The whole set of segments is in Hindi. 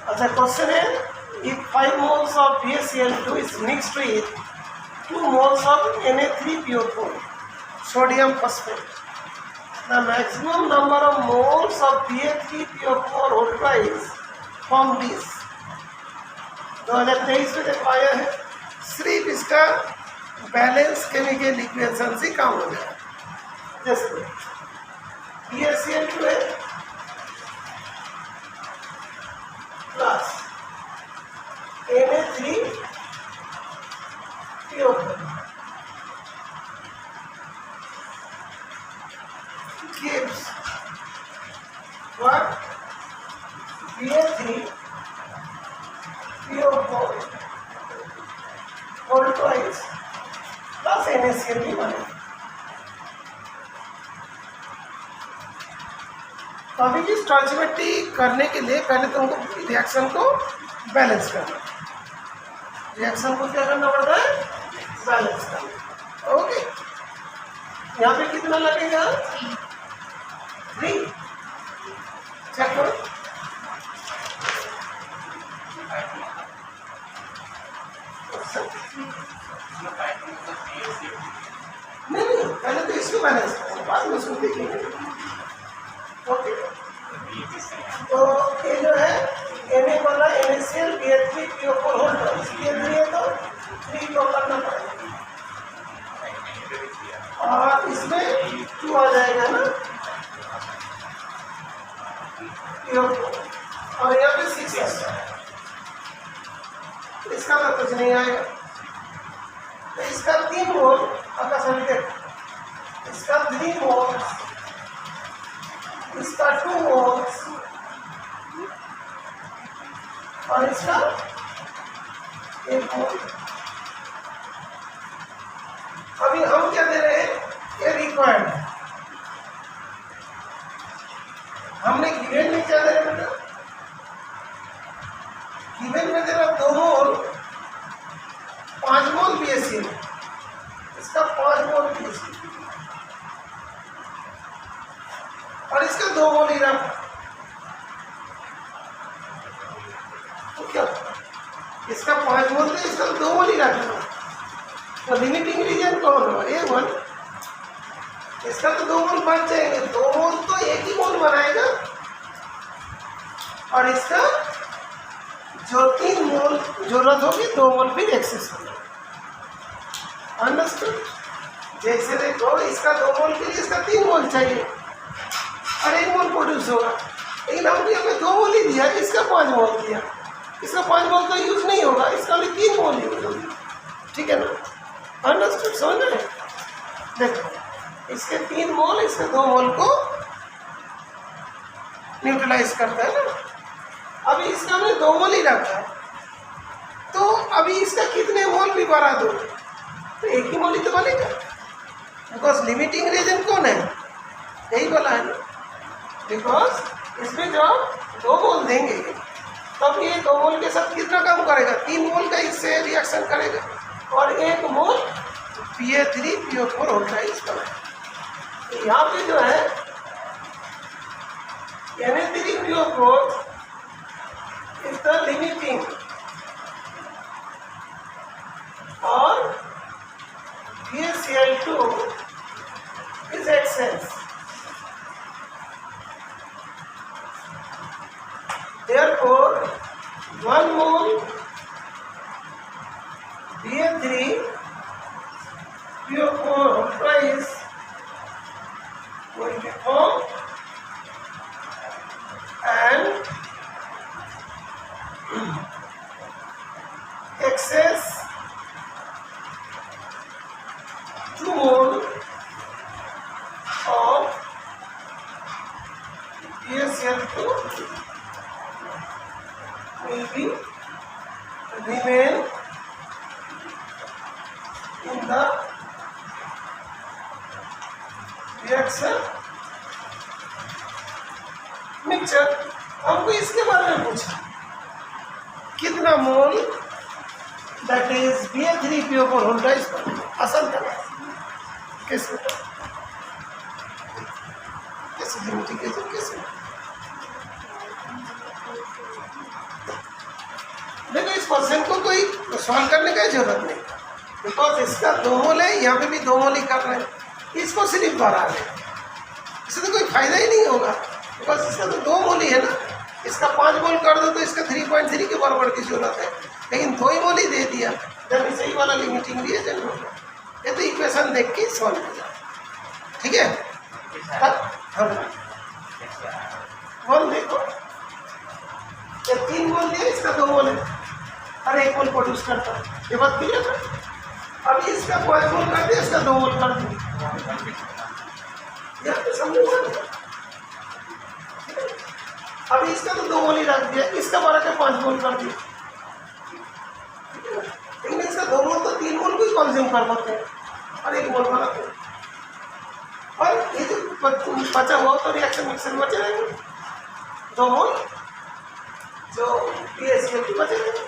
अच्छा क्वेश्चन है, if 5 moles of BaCl2 is mixed with 2 moles of Na3PO4 sodium phosphate, the maximum number of moles of Ba3PO4 whole twice from this 2023 में दिखाया है। सिर्फ इसका बैलेंस केमिकल इक्वेशन से काम हो जाए। जैसे BaCl2 है plus Na3PO4 gives what? Ba3PO4 whole twice plus NaCl भी बने। तो अभी की स्टॉइचियोमेट्री करने के लिए पहले तुमको रिएक्शन को बैलेंस करना, रिएक्शन को क्या करना पड़ता है? बैलेंस करना। ओके, यहाँ पे कितना लगेगा? 3। चेक करो। नहीं, पहले तो इसको बैलेंस करना, बाद में उसको देखेंगे। ओके, तो ये जो है Na वाला NaCl Ba3PO4 होल ट्वाइस, ये 3 है तो 3 को करना पड़ेगा और इसमें 2 आ जाएगा ना PO4 और यहाँ पे 6 है, इसका तो कुछ नहीं आएगा। तो इसका 3 मोल इसका 3 मोल, इसका 2 मोल्स और इसका 1 मोल। अभी हम क्या दे रहे हैं? ये रिक्वायर्ड है। हमने गिवन में क्या दे रहे बेटा? गिवन में दे रहा 2 मोल 5 मोल BaCl, इसका 5 मोल BaCl और इसका 2 मोल ही रहा। तो क्या इसका 5 मोल थे, इसका 2 मोल ही रखना। तो लिमिटिंग रीजन कौन होगा? A1, इसका तो 2 मोल बच जाएंगे, 2 मोल तो 1 ही मोल बनाएगा और इसका जो 3 मोल जरूरत होगी 2 मोल फिर एक्सेस होगा। अंडरस्टूड? जैसे देखो इसका 2 मोल के लिए इसका 3 मोल चाहिए और 1 मोल प्रोड्यूस होगा, लेकिन हमने हमें 2 मोल ही दिया, इसका 5 मोल दिया। इसका 5 मोल तो यूज नहीं होगा, इसका भी 3 मोल यूज होगी। ठीक है ना? अंडरस्टूड? समझ रहे? देखो इसके 3 मोल इसके 2 मोल को न्यूट्रलाइज करता है ना। अभी इसका हमने 2 मोल ही रखा है, तो अभी इसका कितने मोल भी बढ़ा दो तो 1 ही मोल ही तो बनेगा, बिकॉज लिमिटिंग रीजन कौन है? यही बोला है ना। बिकॉज इसमें जो 2 मोल देंगे तब ये 2 मोल के साथ कितना काम करेगा? 3 मोल का इससे रिएक्शन करेगा और 1 मोल Ba3PO4 होता है इसका। तो यहाँ पे जो है Na3PO4 is the limiting और BaCl2 is excess. Therefore, 1 mole Ba3PO4 twice will be formed and excess 2 mole of BaCl2 will be remain in the reaction mixture। हमको इसके बारे में पूछा कितना mole that is Ba3PO4 whole twice असल करना कैसे कैसे लिमिटिंग कैसे देखो इस क्वेश्चन को कोई सॉल्व करने का जरूरत नहीं, बिकॉज इसका 2 मोल है, यहाँ पे भी 2 मोल ही कर रहे हैं, इसको सिर्फ बढ़ा रहे हैं, इससे तो कोई फायदा ही नहीं होगा, बिकॉज इसका तो 2 मोल ही है ना। इसका 5 मोल कर दो तो इसका 3.3 के बराबर की जरूरत है, लेकिन 2 ही मोल ही दे दिया, जब इसे ही वाला लिमिटिंग रिएजेंट होगा। ये तो इक्वेशन देख के सॉल्व हो जाए, ठीक है। मोल देखो, ये 3 मोल दिया, इसका 2 मोल है, हर 1 मोल प्रोड्यूस करता है, ये बात क्लियर है। अब इसका 5 मोल कर दिया, इसका 2 मोल कर दिया, यहाँ पे समझो। अब इसका तो 2 मोल ही रख दिया, इसका बढ़ा के 5 मोल कर दिया, लेकिन इसका 2 मोल तो 3 मोल को ही कंज्यूम कर पाते हैं और 1 मोल बनाते हैं, और ये जो बचा हुआ तो रिएक्शन मिक्सर बचे रहेंगे 2 मोल जो PaCl की बचे रहेंगे।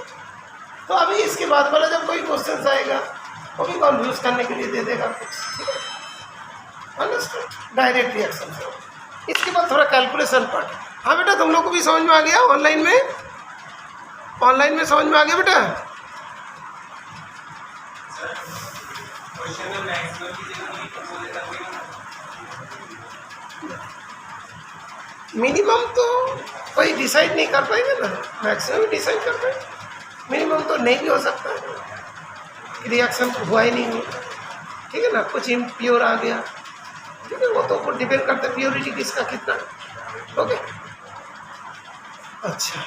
तो अभी इसके बाद वाला जब कोई क्वेश्चन आएगा वो भी कन्फ्यूज करने के लिए दे देगा कुछ, ठीक है, अंडरस्टैंड, डायरेक्ट रिएक्शन से। इसके बाद थोड़ा कैलकुलेशन पार्ट। हाँ बेटा, तुम लोग को भी समझ में आ गया? ऑनलाइन में समझ में आ गया बेटा? मिनिमम तो कोई डिसाइड नहीं कर पाएंगे ना, मैक्सिमम डिसाइड कर पाएंगे, मिनिमम तो नहीं भी हो सकता है, रिएक्शन हुआ ही नहीं, ठीक है ना, कुछ इम्प्योर आ गया, ठीक है, वो तो डिपेंड करता है प्योरिटी किसका कितना, ओके। अच्छा।